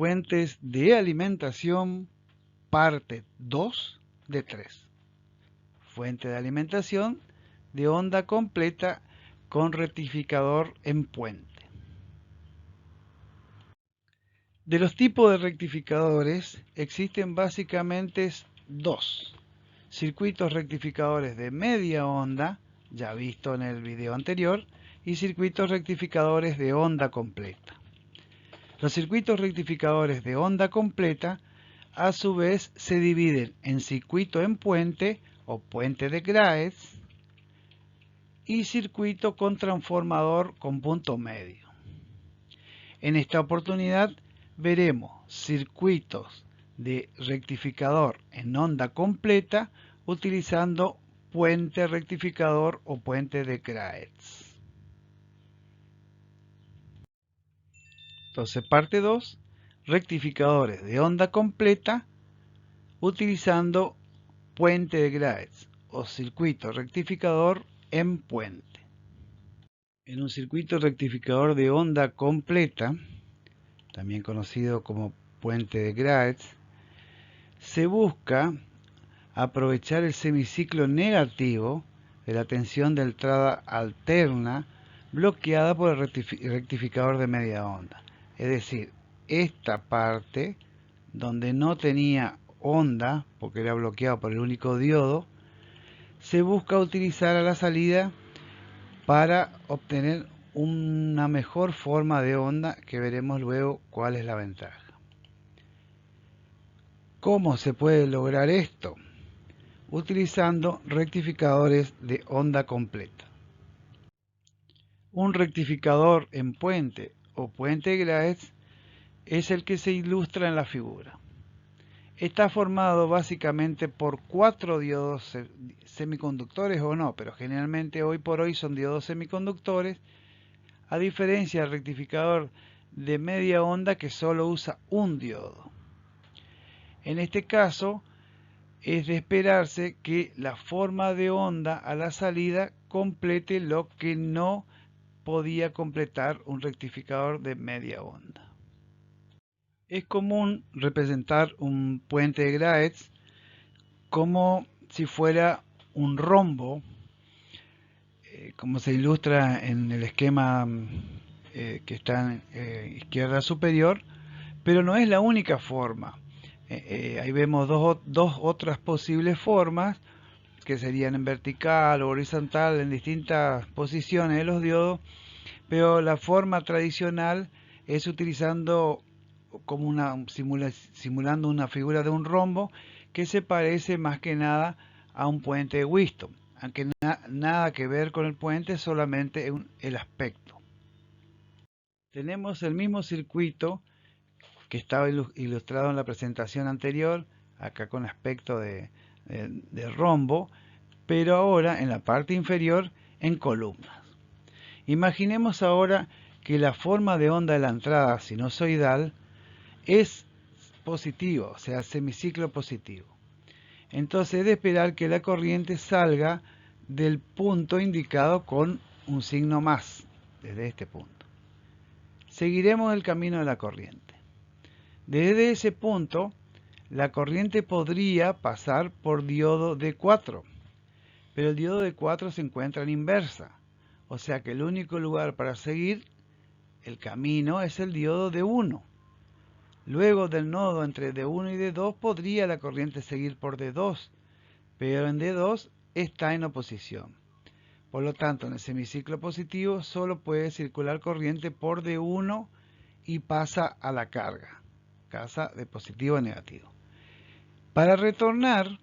Fuentes de alimentación, parte 2 de 3. Fuente de alimentación de onda completa con rectificador en puente. De los tipos de rectificadores existen básicamente dos. Circuitos rectificadores de media onda, ya visto en el video anterior, y circuitos rectificadores de onda completa. Los circuitos rectificadores de onda completa a su vez se dividen en circuito en puente o puente de Graetz y circuito con transformador con punto medio. En esta oportunidad veremos circuitos de rectificador en onda completa utilizando puente rectificador o puente de Graetz. Entonces, parte 2, rectificadores de onda completa utilizando puente de Graetz o circuito rectificador en puente. En un circuito rectificador de onda completa, también conocido como puente de Graetz, se busca aprovechar el semiciclo negativo de la tensión de entrada alterna bloqueada por el rectificador de media onda. Es decir, esta parte donde no tenía onda, porque era bloqueado por el único diodo, se busca utilizar a la salida para obtener una mejor forma de onda, que veremos luego cuál es la ventaja. ¿Cómo se puede lograr esto? Utilizando rectificadores de onda completa. Un rectificador en puente o puente Graetz es el que se ilustra en la figura. Está formado básicamente por 4 diodos semiconductores o no, pero generalmente hoy por hoy son diodos semiconductores, a diferencia del rectificador de media onda que solo usa un diodo. En este caso, es de esperarse que la forma de onda a la salida complete lo que no podía completar un rectificador de media onda. Es común representar un puente de Graetz como si fuera un rombo, como se ilustra en el esquema que está en izquierda superior, pero no es la única forma. Ahí vemos dos otras posibles formas, que serían en vertical o horizontal en distintas posiciones de los diodos, pero la forma tradicional es utilizando como simulando una figura de un rombo que se parece más que nada a un puente de Wheatstone, aunque nada que ver con el puente, solamente el aspecto. Tenemos el mismo circuito que estaba ilustrado en la presentación anterior, acá con aspecto de rombo, pero ahora en la parte inferior en columnas. Imaginemos ahora que la forma de onda de la entrada sinusoidal es positivo, o sea, semiciclo positivo. Entonces es de esperar que la corriente salga del punto indicado con un signo más, desde este punto. Seguiremos el camino de la corriente. Desde ese punto, la corriente podría pasar por diodo D4, pero el diodo D4 se encuentra en inversa, o sea que el único lugar para seguir el camino es el diodo D1. Luego del nodo entre D1 y D2 podría la corriente seguir por D2, pero en D2 está en oposición. Por lo tanto, en el semiciclo positivo solo puede circular corriente por D1 y pasa a la carga, pasa de positivo a negativo. Para retornar,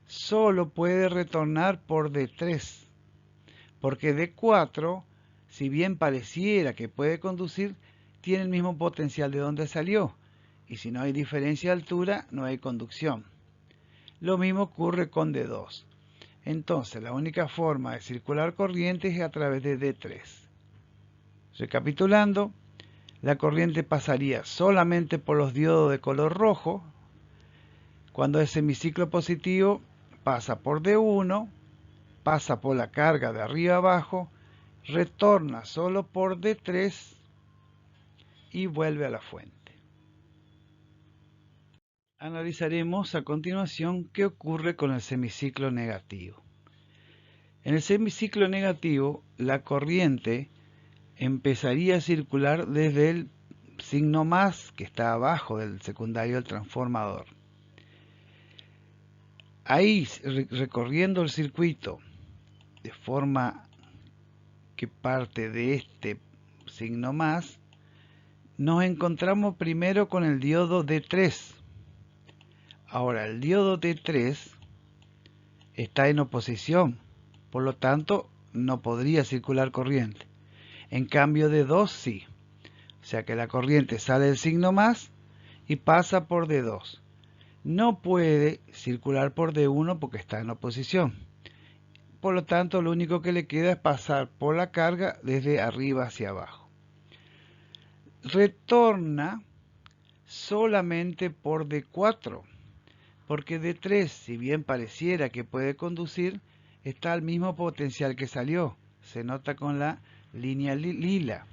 solo puede retornar por D3, porque D4, si bien pareciera que puede conducir, tiene el mismo potencial de donde salió, y si no hay diferencia de altura, no hay conducción. Lo mismo ocurre con D2. Entonces, la única forma de circular corriente es a través de D3. Recapitulando, la corriente pasaría solamente por los diodos de color rojo. Cuando es semiciclo positivo, pasa por D1, pasa por la carga de arriba a abajo, retorna solo por D3 y vuelve a la fuente. Analizaremos a continuación qué ocurre con el semiciclo negativo. En el semiciclo negativo, la corriente empezaría a circular desde el signo más que está abajo del secundario del transformador. Ahí, recorriendo el circuito de forma que parte de este signo más, nos encontramos primero con el diodo D3. Ahora, el diodo D3 está en oposición, por lo tanto no podría circular corriente. En cambio D2 sí, o sea que la corriente sale del signo más y pasa por D2. No puede circular por D1 porque está en oposición. Por lo tanto, lo único que le queda es pasar por la carga desde arriba hacia abajo. Retorna solamente por D4, porque D3, si bien pareciera que puede conducir, está al mismo potencial que salió. Se nota con la línea lila.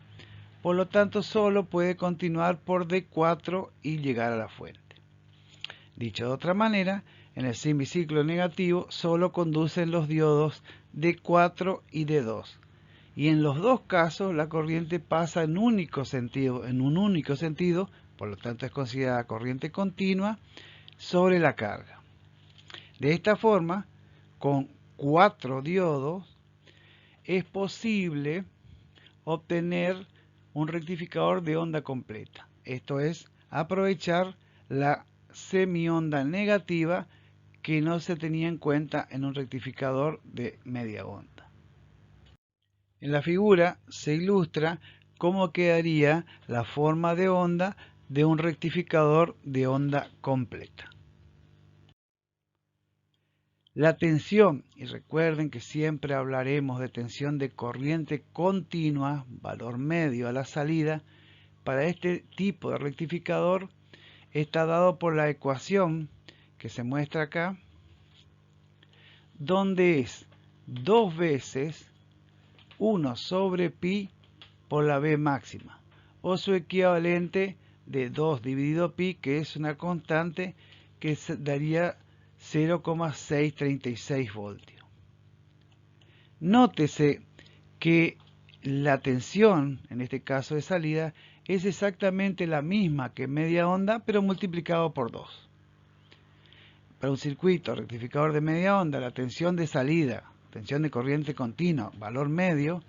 Por lo tanto, solo puede continuar por D4 y llegar a la fuente. Dicho de otra manera, en el semiciclo negativo solo conducen los diodos D4 y D2. Y en los dos casos la corriente pasa en un único sentido, por lo tanto es considerada corriente continua sobre la carga. De esta forma, con 4 diodos es posible obtener un rectificador de onda completa. Esto es, aprovechar la semionda negativa que no se tenía en cuenta en un rectificador de media onda. En la figura se ilustra cómo quedaría la forma de onda de un rectificador de onda completa. La tensión, y recuerden que siempre hablaremos de tensión de corriente continua, valor medio a la salida, para este tipo de rectificador está dado por la ecuación que se muestra acá, donde es 2 veces 1 sobre pi por la B máxima, o su equivalente de 2 dividido pi, que es una constante que daría 0,636 voltios. Nótese que la tensión, en este caso de salida, es exactamente la misma que media onda, pero multiplicado por 2. Para un circuito rectificador de media onda, la tensión de salida, tensión de corriente continua, valor medio,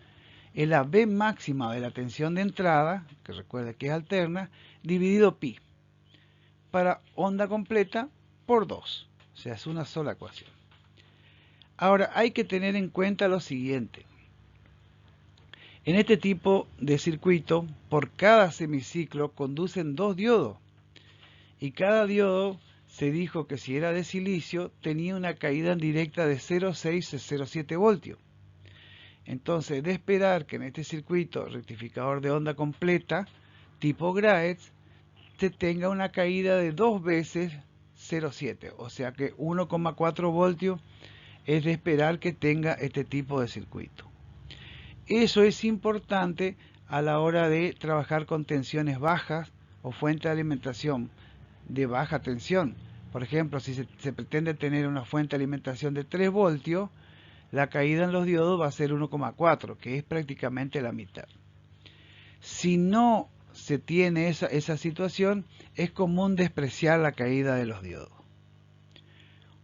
es la B máxima de la tensión de entrada, que recuerde que es alterna, dividido pi. Para onda completa, por 2. O sea, es una sola ecuación. Ahora, hay que tener en cuenta lo siguiente. En este tipo de circuito, por cada semiciclo conducen 2 diodos. Y cada diodo se dijo que si era de silicio tenía una caída directa de 0,6 a 0,7 voltios. Entonces, de esperar que en este circuito rectificador de onda completa tipo Graetz se tenga una caída de 2 veces 0,7, o sea que 1,4 voltios es de esperar que tenga este tipo de circuito. Eso es importante a la hora de trabajar con tensiones bajas o fuente de alimentación de baja tensión. Por ejemplo, si se pretende tener una fuente de alimentación de 3 voltios, la caída en los diodos va a ser 1,4, que es prácticamente la mitad. Si no se tiene esa situación, es común despreciar la caída de los diodos.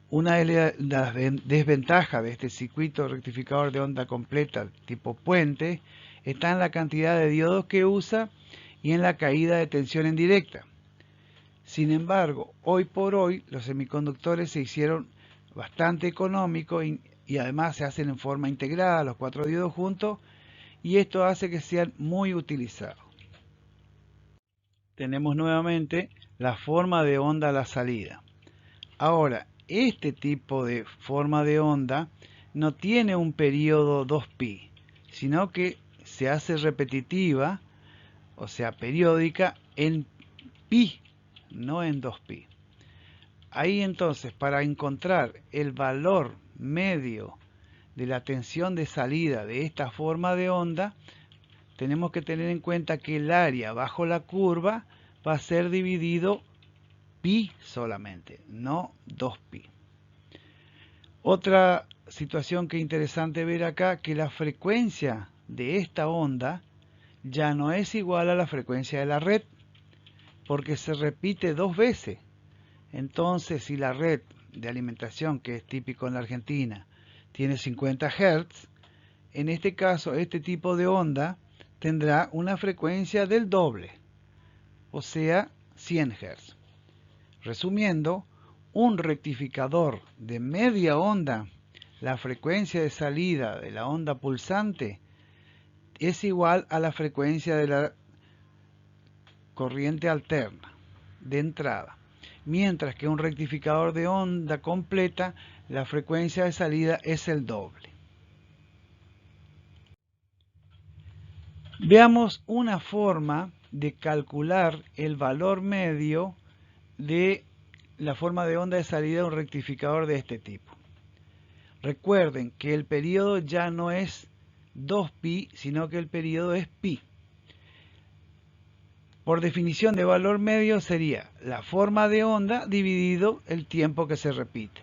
Una de las desventajas de este circuito rectificador de onda completa tipo puente está en la cantidad de diodos que usa y en la caída de tensión en directa. Sin embargo, hoy por hoy los semiconductores se hicieron bastante económicos y además se hacen en forma integrada, los 4 diodos juntos, y esto hace que sean muy utilizados. Tenemos nuevamente la forma de onda a la salida. Ahora, este tipo de forma de onda no tiene un periodo 2pi, sino que se hace repetitiva, o sea, periódica, en pi, no en 2pi. Ahí entonces, para encontrar el valor medio de la tensión de salida de esta forma de onda, tenemos que tener en cuenta que el área bajo la curva va a ser dividido pi solamente, no 2pi. Otra situación que es interesante ver acá, que la frecuencia de esta onda ya no es igual a la frecuencia de la red, porque se repite 2 veces. Entonces, si la red de alimentación, que es típico en la Argentina, tiene 50 Hz, en este caso, este tipo de onda tendrá una frecuencia del doble, o sea, 100 Hz. Resumiendo, un rectificador de media onda, la frecuencia de salida de la onda pulsante es igual a la frecuencia de la corriente alterna de entrada, mientras que un rectificador de onda completa, la frecuencia de salida es el doble. Veamos una forma de calcular el valor medio de la forma de onda de salida de un rectificador de este tipo. Recuerden que el periodo ya no es 2pi, sino que el periodo es pi. Por definición de valor medio sería la forma de onda dividido el tiempo que se repite.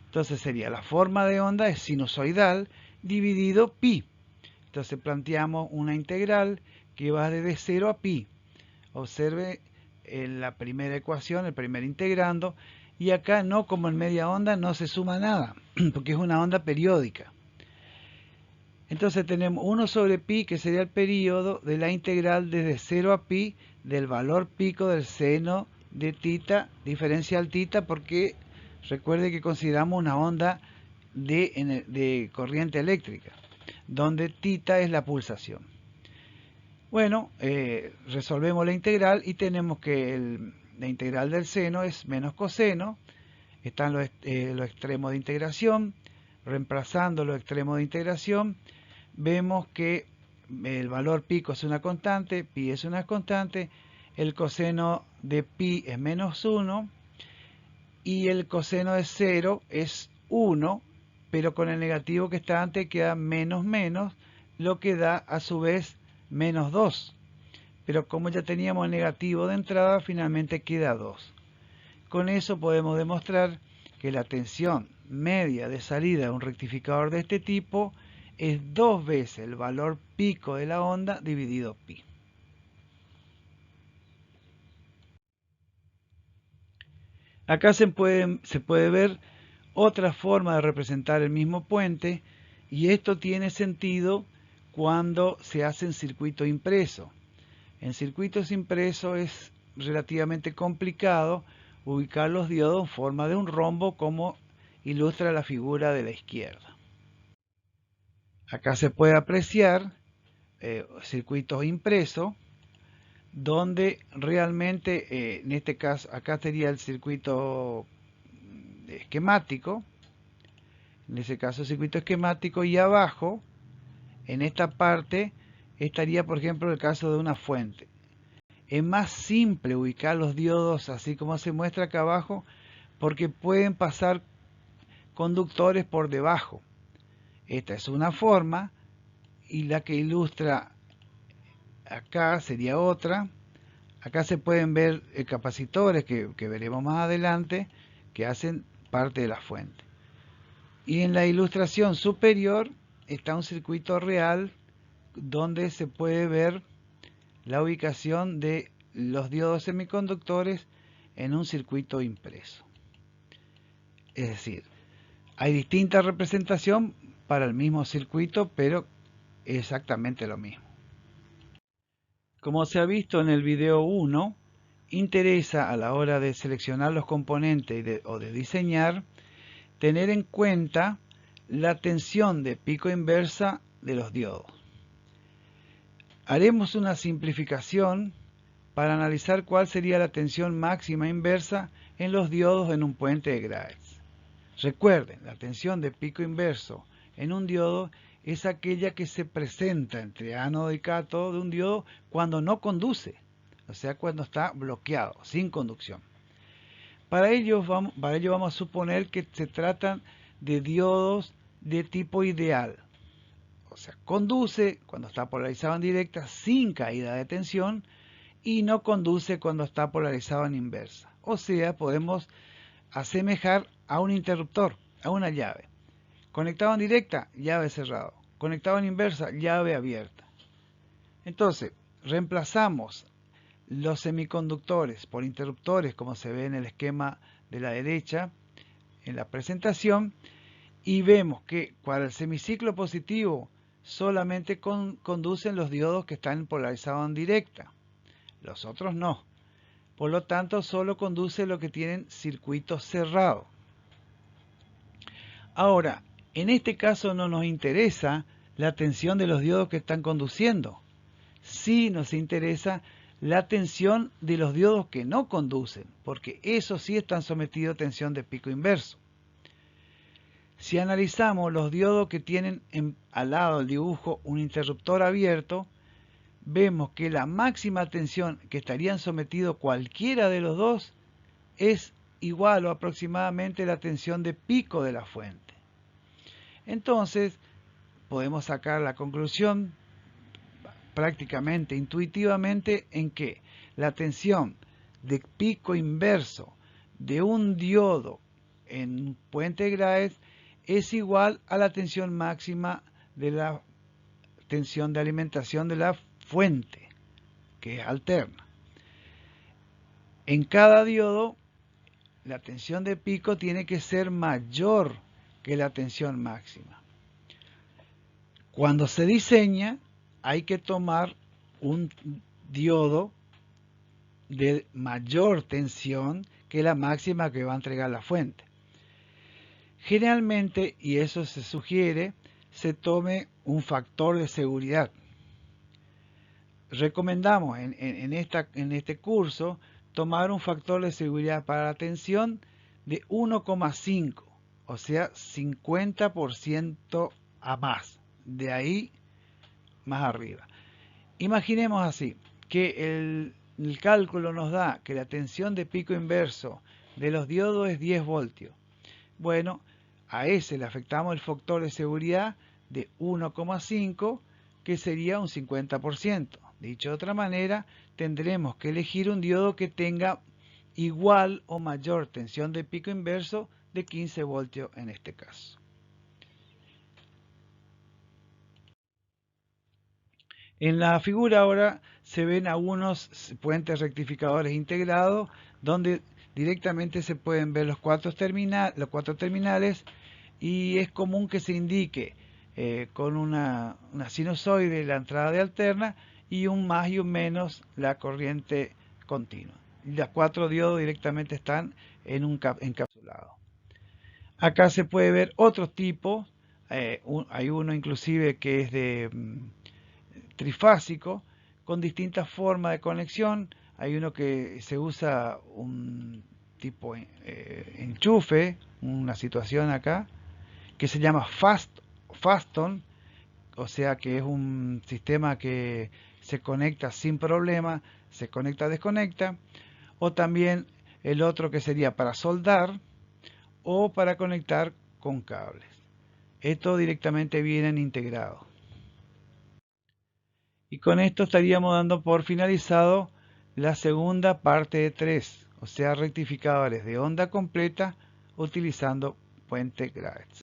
Entonces sería la forma de onda es sinusoidal dividido pi. Entonces planteamos una integral que va desde 0 a pi. Observe la primera ecuación, el primer integrando, y acá no, como en media onda no se suma nada, porque es una onda periódica. Entonces tenemos 1 sobre pi, que sería el periodo de la integral desde 0 a pi del valor pico del seno de tita diferencial tita, porque recuerde que consideramos una onda de corriente eléctrica, donde tita es la pulsación. Bueno, resolvemos la integral y tenemos que la integral del seno es menos coseno. Están los extremos de integración. Reemplazando los extremos de integración, vemos que el valor pico es una constante, pi es una constante, el coseno de pi es menos 1 y el coseno de 0 es 1, pero con el negativo que está antes queda menos menos, lo que da a su vez menos 2. Pero como ya teníamos el negativo de entrada, finalmente queda 2. Con eso podemos demostrar que la tensión media de salida de un rectificador de este tipo es 2 veces el valor pico de la onda dividido pi. Acá se puede ver otra forma de representar el mismo puente, y esto tiene sentido cuando se hace en circuito impreso. En circuitos impresos es relativamente complicado ubicar los diodos en forma de un rombo, como ilustra la figura de la izquierda. Acá se puede apreciar circuitos impresos donde realmente, en este caso, acá sería el circuito esquemático, en ese caso circuito esquemático, y abajo, en esta parte, estaría por ejemplo el caso de una fuente. Es más simple ubicar los diodos así como se muestra acá abajo, porque pueden pasar conductores por debajo. Esta es una forma, y la que ilustra acá sería otra. Acá se pueden ver capacitores que veremos más adelante, que hacen parte de la fuente. Y en la ilustración superior está un circuito real donde se puede ver la ubicación de los diodos semiconductores en un circuito impreso. Es decir, hay distinta representación para el mismo circuito, pero exactamente lo mismo. Como se ha visto en el video 1, interesa a la hora de seleccionar los componentes o de diseñar, tener en cuenta la tensión de pico inversa de los diodos. Haremos una simplificación para analizar cuál sería la tensión máxima inversa en los diodos en un puente de Graetz. Recuerden, la tensión de pico inverso en un diodo es aquella que se presenta entre ánodo y cátodo de un diodo cuando no conduce, o sea, cuando está bloqueado, sin conducción. Para ello vamos a suponer que se tratan de diodos de tipo ideal. O sea, conduce cuando está polarizado en directa sin caída de tensión, y no conduce cuando está polarizado en inversa. O sea, podemos asemejar a un interruptor, a una llave. Conectado en directa, llave cerrado. Conectado en inversa, llave abierta. Entonces, reemplazamos los semiconductores por interruptores, como se ve en el esquema de la derecha, en la presentación, y vemos que para el semiciclo positivo solamente conducen los diodos que están polarizados en directa, los otros no. Por lo tanto, solo conduce lo que tienen circuito cerrado. Ahora, en este caso no nos interesa la tensión de los diodos que están conduciendo. Sí nos interesa la tensión de los diodos que no conducen, porque esos sí están sometidos a tensión de pico inverso. Si analizamos los diodos que tienen al lado del dibujo un interruptor abierto, vemos que la máxima tensión que estarían sometidos cualquiera de los dos es igual o aproximadamente la tensión de pico de la fuente. Entonces, podemos sacar la conclusión prácticamente intuitivamente en que la tensión de pico inverso de un diodo en puente Graetz es igual a la tensión máxima de la tensión de alimentación de la fuente, que es alterna. En cada diodo, la tensión de pico tiene que ser mayor que la tensión máxima. Cuando se diseña, hay que tomar un diodo de mayor tensión que la máxima que va a entregar la fuente. Generalmente, y eso se sugiere, se tome un factor de seguridad. Recomendamos en este curso tomar un factor de seguridad para la tensión de 1,5, o sea, 50% a más. De ahí más arriba. Imaginemos así, que el cálculo nos da que la tensión de pico inverso de los diodos es 10 voltios. Bueno, a ese le afectamos el factor de seguridad de 1,5, que sería un 50%. Dicho de otra manera, tendremos que elegir un diodo que tenga igual o mayor tensión de pico inverso de 15 voltios en este caso. En la figura ahora se ven algunos puentes rectificadores integrados donde directamente se pueden ver los cuatro terminales, y es común que se indique con una sinusoide la entrada de alterna y un más y un menos la corriente continua. Los cuatro diodos directamente están encapsulados. Acá se puede ver otros tipos, hay uno inclusive que es de trifásico, con distintas formas de conexión. Hay uno que se usa un tipo enchufe, una situación acá, que se llama Faston, o sea que es un sistema que se conecta sin problema, se conecta, desconecta, o también el otro que sería para soldar o para conectar con cables. Esto directamente vienen integrados. Y con esto estaríamos dando por finalizado la segunda parte de 3, o sea, rectificadores de onda completa utilizando puente Graetz.